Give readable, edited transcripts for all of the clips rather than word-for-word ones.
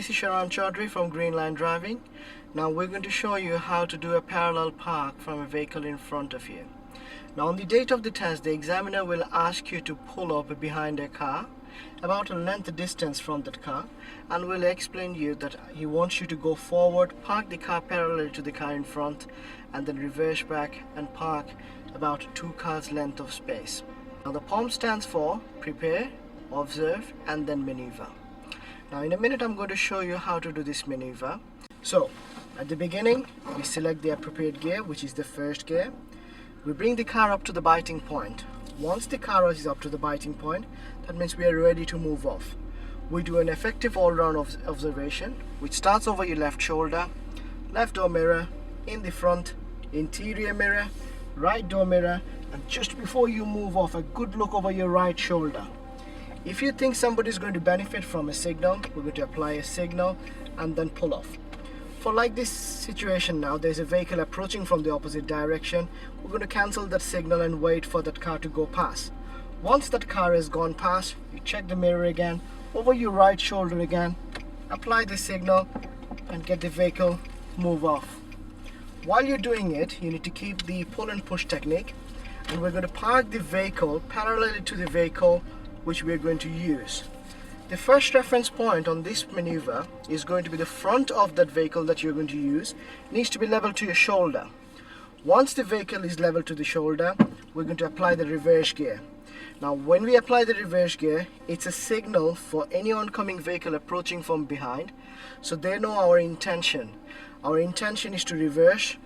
This is Sharan Chaudhary from Green Line Driving. Now we're going to show you how to do a parallel park from a vehicle in front of you. Now on the date of the test, the examiner will ask you to pull up behind a car about a length distance from that car, and will explain you that he wants you to go forward, park the car parallel to the car in front, and then reverse back and park about 2 cars length of space. Now the POM stands for prepare, observe, and then maneuver. Now in a minute I'm going to show you how to do this maneuver. So at the beginning we select the appropriate gear, which is the first gear. We bring the car up to the biting point. Once the car is up to the biting point, that means we are ready to move off. We do an effective all-round observation, which starts over your left shoulder, left door mirror, in the front, interior mirror, right door mirror, and just before you move off, a good look over your right shoulder. If you think somebody is going to benefit from a signal, we're going to apply a signal and then pull off. For like this situation now, there's a vehicle approaching from the opposite direction. We're going to cancel that signal and wait for that car to go past. Once that car has gone past, you check the mirror again, over your right shoulder again, apply the signal and get the vehicle move off. While you're doing it, you need to keep the pull and push technique, and we're going to park the vehicle parallel to the vehicle which we are going to use. The first reference point on this maneuver is going to be the front of that vehicle that you're going to use. It needs to be level to your shoulder. Once the vehicle is level to the shoulder, we're going to apply the reverse gear. Now when we apply the reverse gear, it's a signal for any oncoming vehicle approaching from behind, so they know our intention. Our intention is to reverse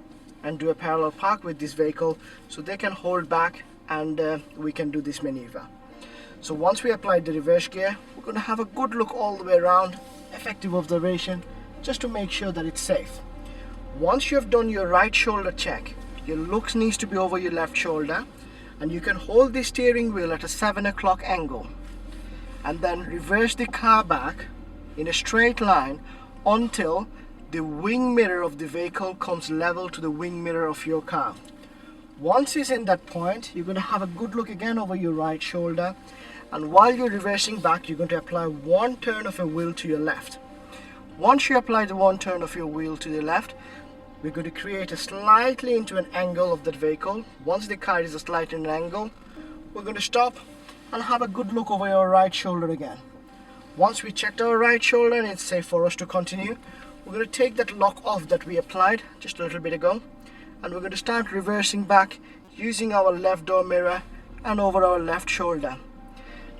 and do a parallel park with this vehicle, so they can hold back and we can do this maneuver. So once we apply the reverse gear, we're going to have a good look all the way around, effective observation, just to make sure that it's safe. Once you have done your right shoulder check, your looks needs to be over your left shoulder, and you can hold the steering wheel at a 7 o'clock angle and then reverse the car back in a straight line until the wing mirror of the vehicle comes level to the wing mirror of your car. Once it's in that point, you're going to have a good look again over your right shoulder, and while you're reversing back, you're going to apply 1 turn of a wheel to your left. Once you apply the 1 turn of your wheel to the left, we're going to create a slightly into an angle of that vehicle. Once the car is a slight in an angle, we're going to stop and have a good look over your right shoulder again. Once we checked our right shoulder and it's safe for us to continue, we're going to take that lock off that we applied just a little bit ago, and we're going to start reversing back using our left door mirror and over our left shoulder.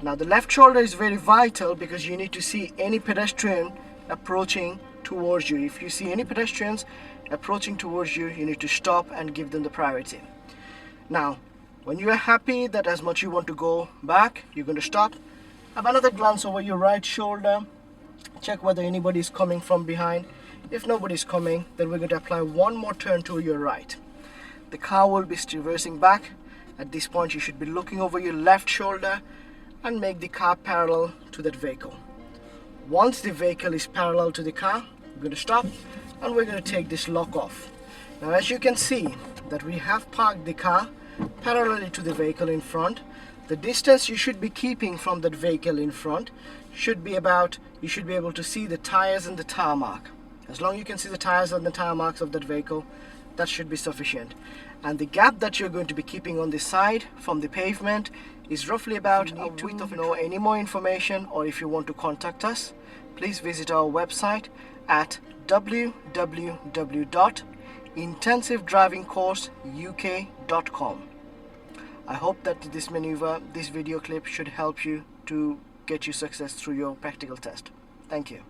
Now the left shoulder is very vital because you need to see any pedestrian approaching towards you. If you see any pedestrians approaching towards you, you need to stop and give them the priority. Now when you are happy that as much you want to go back, you're going to stop, have another glance over your right shoulder, check whether anybody is coming from behind. If nobody's coming, then we're going to apply 1 more turn to your right. The car will be reversing back. At this point you should be looking over your left shoulder and make the car parallel to that vehicle. Once the vehicle is parallel to the car, we're going to stop and we're going to take this lock off. Now as you can see that we have parked the car parallel to the vehicle in front. The distance you should be keeping from that vehicle in front should be about, you should be able to see the tires and the tire mark. As long as you can see the tires and the tire marks of that vehicle, that should be sufficient. And the gap that you're going to be keeping on the side from the pavement is roughly about a width of. If you know any more information or if you want to contact us, please visit our website at www.intensivedrivingcourseuk.com. I hope that this video clip should help you to get you success through your practical test. Thank you.